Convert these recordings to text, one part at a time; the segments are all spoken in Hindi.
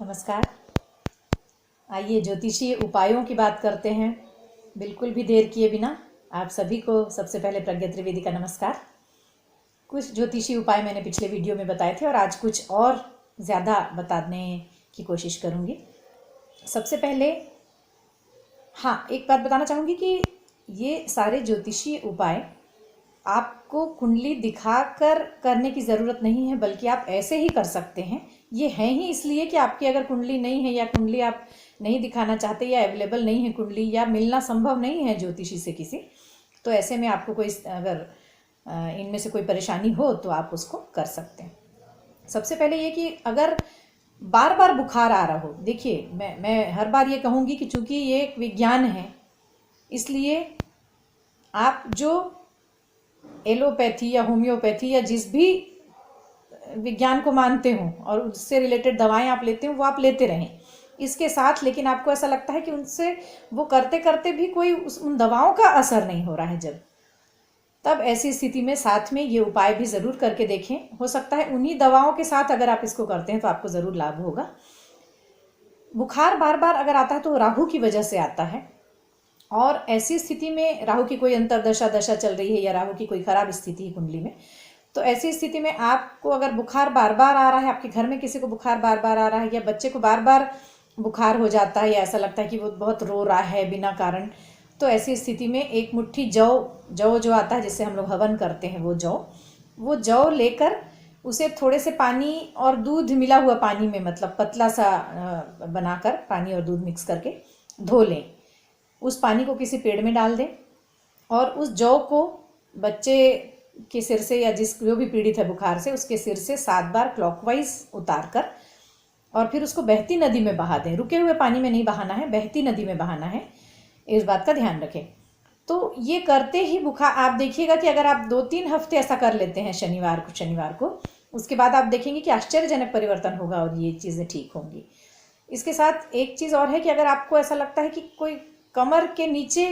नमस्कार। आइए ज्योतिषीय उपायों की बात करते हैं बिल्कुल भी देर किए बिना। आप सभी को सबसे पहले प्रज्ञा त्रिवेदी का नमस्कार। कुछ ज्योतिषीय उपाय मैंने पिछले वीडियो में बताए थे और आज कुछ और ज़्यादा बताने की कोशिश करूँगी। सबसे पहले एक बात बताना चाहूँगी कि ये सारे ज्योतिषीय उपाय आपको कुंडली दिखाकर करने की ज़रूरत नहीं है, बल्कि आप ऐसे ही कर सकते हैं। ये है ही इसलिए कि आपकी अगर कुंडली नहीं है या कुंडली आप नहीं दिखाना चाहते या अवेलेबल नहीं है कुंडली या मिलना संभव नहीं है ज्योतिषी से किसी, तो ऐसे में आपको कोई अगर इनमें से कोई परेशानी हो तो आप उसको कर सकते हैं। सबसे पहले ये कि अगर बार बार बुखार आ रहा हो, देखिए मैं हर बार ये कहूँगी कि चूँकि ये एक विज्ञान है, इसलिए आप जो एलोपैथी या होम्योपैथी या जिस भी विज्ञान को मानते हो और उससे रिलेटेड दवाएं आप लेते हो वो आप लेते रहें इसके साथ, लेकिन आपको ऐसा लगता है कि उनसे वो करते करते भी कोई उन दवाओं का असर नहीं हो रहा है, तब ऐसी स्थिति में साथ में ये उपाय भी ज़रूर करके देखें। हो सकता है उन्हीं दवाओं के साथ अगर आप इसको करते हैं तो आपको ज़रूर लाभ होगा। बुखार बार बार अगर आता है तो राहु की वजह से आता है, और ऐसी स्थिति में राहु की कोई अंतरदशा दशा चल रही है या राहु की कोई खराब स्थिति है कुंडली में, तो ऐसी स्थिति में आपको अगर बुखार बार बार आ रहा है, आपके घर में किसी को बुखार बार बार आ रहा है या बच्चे को बार बार बुखार हो जाता है या ऐसा लगता है कि वो बहुत रो रहा है बिना कारण, तो ऐसी स्थिति में एक मुट्ठी जौ जो आता है जिससे हम लोग हवन करते हैं, वो जौ लेकर उसे थोड़े से पानी और दूध मिला हुआ पानी में, मतलब पतला सा बनाकर पानी और दूध मिक्स करके धो लें। उस पानी को किसी पेड़ में डाल दें और उस जौ को बच्चे के सिर से या जो भी पीड़ित है बुखार से उसके सिर से 7 बार क्लॉकवाइज उतार कर और फिर उसको बहती नदी में बहा दें। रुके हुए पानी में नहीं बहाना है, बहती नदी में बहाना है, इस बात का ध्यान रखें। तो ये करते ही बुखार, आप देखिएगा कि अगर आप 2-3 हफ्ते ऐसा कर लेते हैं शनिवार को, उसके बाद आप देखेंगे कि आश्चर्यजनक परिवर्तन होगा और ये चीज़ें ठीक होंगी। इसके साथ एक चीज़ और है कि अगर आपको ऐसा लगता है कि कोई कमर के नीचे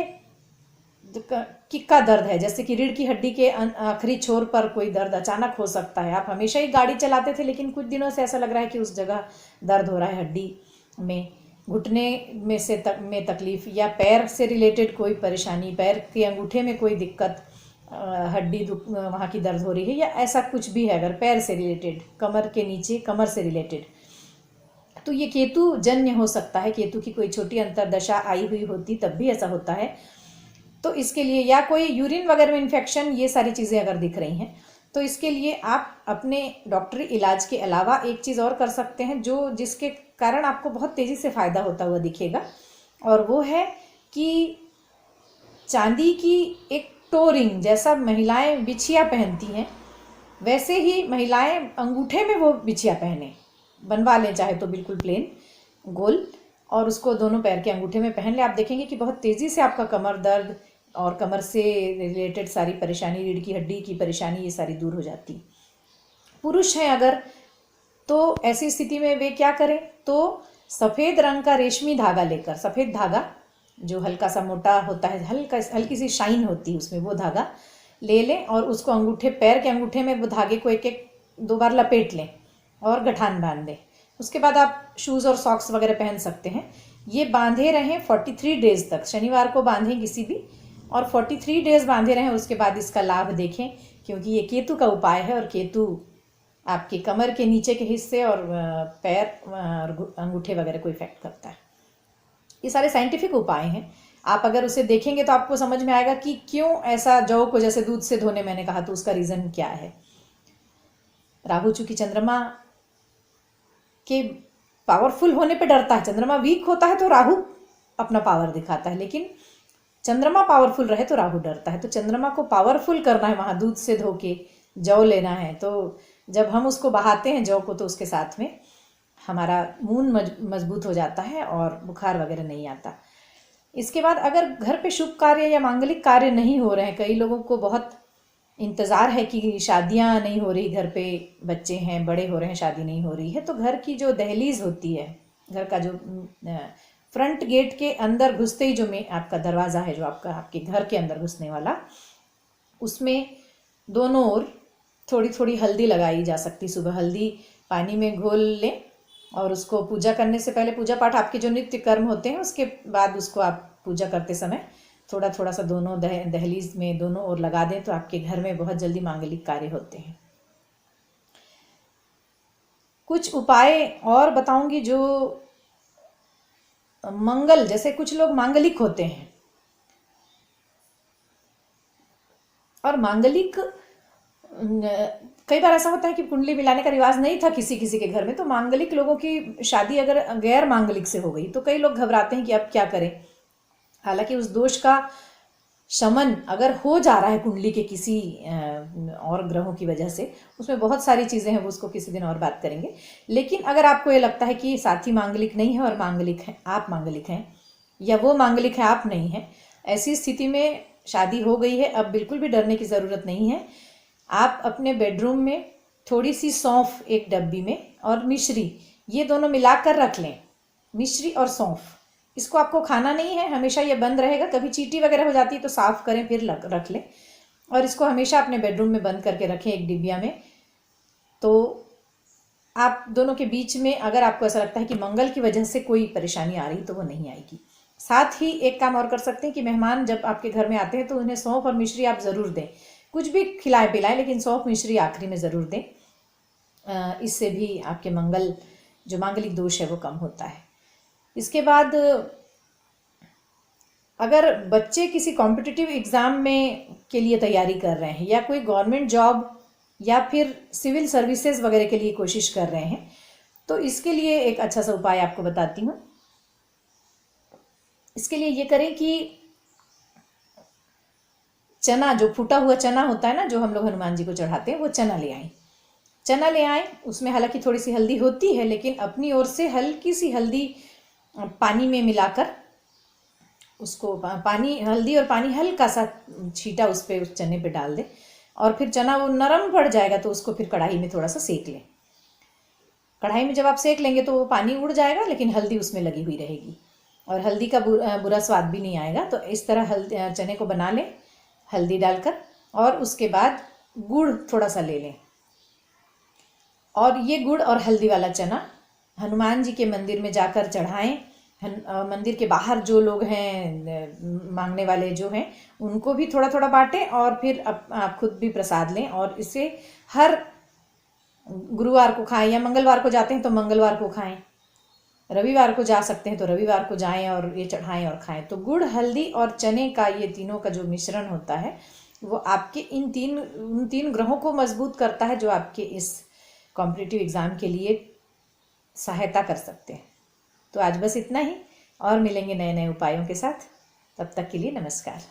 का दर्द है, जैसे कि रीढ़ की हड्डी के आखिरी छोर पर कोई दर्द अचानक हो सकता है, आप हमेशा ही गाड़ी चलाते थे लेकिन कुछ दिनों से ऐसा लग रहा है कि उस जगह दर्द हो रहा है, हड्डी में, घुटने में तकलीफ या पैर से रिलेटेड कोई परेशानी, पैर के अंगूठे में कोई दिक्कत, हड्डी वहाँ की दर्द हो रही है या ऐसा कुछ भी है अगर पैर से रिलेटेड, कमर के नीचे कमर से रिलेटेड, तो ये केतु जन्य हो सकता है। केतु की कोई छोटी अंतरदशा आई हुई होती तब भी ऐसा होता है। तो इसके लिए या कोई यूरिन वगैरह में इन्फेक्शन, ये सारी चीज़ें अगर दिख रही हैं तो इसके लिए आप अपने डॉक्टरी इलाज के अलावा एक चीज़ और कर सकते हैं जिसके कारण आपको बहुत तेज़ी से फ़ायदा होता हुआ दिखेगा, और वो है कि चांदी की एक टो रिंग, जैसा महिलाएं बिछिया पहनती हैं वैसे ही महिलाएं अंगूठे में वो बिछिया पहने, बनवा लें चाहे तो बिल्कुल प्लेन गोल, और उसको दोनों पैर के अंगूठे में पहन ले। आप देखेंगे कि बहुत तेज़ी से आपका कमर दर्द और कमर से रिलेटेड सारी परेशानी, रीढ़ की हड्डी की परेशानी, ये सारी दूर हो जाती। पुरुष हैं अगर, तो ऐसी स्थिति में वे क्या करें, तो सफ़ेद रंग का रेशमी धागा लेकर, सफ़ेद धागा जो हल्का सा मोटा होता है, हल्की सी शाइन होती है उसमें, वो धागा ले लें और उसको अंगूठे, पैर के अंगूठे में वो धागे को 1-2 बार लपेट लें और गठान बांध दें। उसके बाद आप शूज़ और सॉक्स वगैरह पहन सकते हैं। ये बांधे रहें 43 डेज़ तक, शनिवार को बांधें किसी भी, और 43 डेज़ बांधे रहें। उसके बाद इसका लाभ देखें, क्योंकि ये केतु का उपाय है और केतु आपके कमर के नीचे के हिस्से और पैर और अंगूठे वगैरह को इफेक्ट करता है। ये सारे साइंटिफिक उपाय हैं, आप अगर उसे देखेंगे तो आपको समझ में आएगा कि क्यों ऐसा जौ को जैसे दूध से धोने मैंने कहा, तो उसका रीज़न क्या है। राहु चूंकि चंद्रमा के पावरफुल होने पे डरता है, चंद्रमा वीक होता है तो राहु अपना पावर दिखाता है, लेकिन चंद्रमा पावरफुल रहे तो राहु डरता है। तो चंद्रमा को पावरफुल करना है, वहाँ दूध से धो के जौ लेना है, तो जब हम उसको बहाते हैं जौ को तो उसके साथ में हमारा मून मजबूत हो जाता है और बुखार वगैरह नहीं आता। इसके बाद अगर घर पे शुभ कार्य या मांगलिक कार्य नहीं हो रहे हैं, कई लोगों को बहुत इंतज़ार है कि शादियां नहीं हो रही, घर पे बच्चे हैं, बड़े हो रहे हैं, शादी नहीं हो रही है, तो घर की जो दहलीज होती है, घर का जो फ्रंट गेट के अंदर घुसते ही जो आपका दरवाज़ा है, जो आपके घर के अंदर घुसने वाला, उसमें दोनों ओर थोड़ी थोड़ी हल्दी लगाई जा सकती। सुबह हल्दी पानी में घोल लें और उसको पूजा करने से पहले, पूजा पाठ आपके जो नित्य कर्म होते हैं उसके बाद उसको आप पूजा करते समय थोड़ा थोड़ा सा दोनों दहलीज में दोनों ओर लगा दें तो आपके घर में बहुत जल्दी मांगलिक कार्य होते हैं। कुछ उपाय और बताऊंगी जो मंगल, जैसे कुछ लोग मांगलिक होते हैं और मांगलिक कई बार ऐसा होता है कि कुंडली मिलाने का रिवाज नहीं था किसी किसी के घर में, तो मांगलिक लोगों की शादी अगर गैर मांगलिक से हो गई तो कई लोग घबराते हैं कि अब क्या करें। हालांकि उस दोष का शमन अगर हो जा रहा है कुंडली के किसी और ग्रहों की वजह से, उसमें बहुत सारी चीज़ें हैं, वो उसको किसी दिन और बात करेंगे। लेकिन अगर आपको ये लगता है कि साथी मांगलिक नहीं है और मांगलिक है, आप मांगलिक हैं, या वो मांगलिक है आप नहीं हैं, ऐसी स्थिति में शादी हो गई है, अब बिल्कुल भी डरने की ज़रूरत नहीं है। आप अपने बेडरूम में थोड़ी सी सौंफ एक डब्बी में और मिश्री, ये दोनों मिलाकर रख लें। मिश्री और सौंफ, इसको आपको खाना नहीं है, हमेशा ये बंद रहेगा। कभी चींटी वगैरह हो जाती है तो साफ़ करें फिर रख लें, और इसको हमेशा अपने बेडरूम में बंद करके रखें एक डिबिया में। तो आप दोनों के बीच में अगर आपको ऐसा लगता है कि मंगल की वजह से कोई परेशानी आ रही तो वो नहीं आएगी। साथ ही एक काम और कर सकते हैं कि मेहमान जब आपके घर में आते हैं तो उन्हें सौंफ और मिश्री आप ज़रूर दें। कुछ भी खिलाएं पिलाएं, लेकिन सौंफ मिश्री आखिरी में ज़रूर दें। इससे भी आपके मंगल, जो मांगलिक दोष है, वो कम होता है। इसके बाद अगर बच्चे किसी कॉम्पिटिटिव एग्ज़ाम में के लिए तैयारी कर रहे हैं या कोई गवर्नमेंट जॉब या फिर सिविल सर्विसेज वगैरह के लिए कोशिश कर रहे हैं, तो इसके लिए एक अच्छा सा उपाय आपको बताती हूँ। इसके लिए ये करें कि चना, जो फूटा हुआ चना होता है ना, जो हम लोग हनुमान जी को चढ़ाते हैं, वो चना ले आएं। चना ले आएं, उसमें हालांकि थोड़ी सी हल्दी होती है, लेकिन अपनी ओर से हल्की सी हल्दी पानी में मिलाकर उसको, पानी, हल्दी और पानी हल्का सा छीटा उस पर, उस चने पे डाल दें, और फिर चना वो नरम पड़ जाएगा तो उसको फिर कढ़ाई में थोड़ा सा सेक लें। कढ़ाई में जब आप सेक लेंगे तो वो पानी उड़ जाएगा, लेकिन हल्दी उसमें लगी हुई रहेगी और हल्दी का बुरा स्वाद भी नहीं आएगा। तो इस तरह चने को बना लें हल्दी डालकर, और उसके बाद गुड़ थोड़ा सा ले लें, और ये गुड़ और हल्दी वाला चना हनुमान जी के मंदिर में जाकर चढ़ाएं। मंदिर के बाहर जो लोग हैं मांगने वाले जो हैं, उनको भी थोड़ा थोड़ा बांटें, और फिर आप खुद भी प्रसाद लें। और इसे हर गुरुवार को खाएं, या मंगलवार को जाते हैं तो मंगलवार को खाएं, रविवार को जा सकते हैं तो रविवार को जाएं और ये चढ़ाएं और खाएं। तो गुड़, हल्दी और चने का, ये तीनों का जो मिश्रण होता है, वो आपके उन तीन ग्रहों को मजबूत करता है, जो आपके इस कॉम्पिटिटिव एग्ज़ाम के लिए सहायता कर सकते हैं। तो आज बस इतना ही, और मिलेंगे नए नए उपायों के साथ। तब तक के लिए नमस्कार।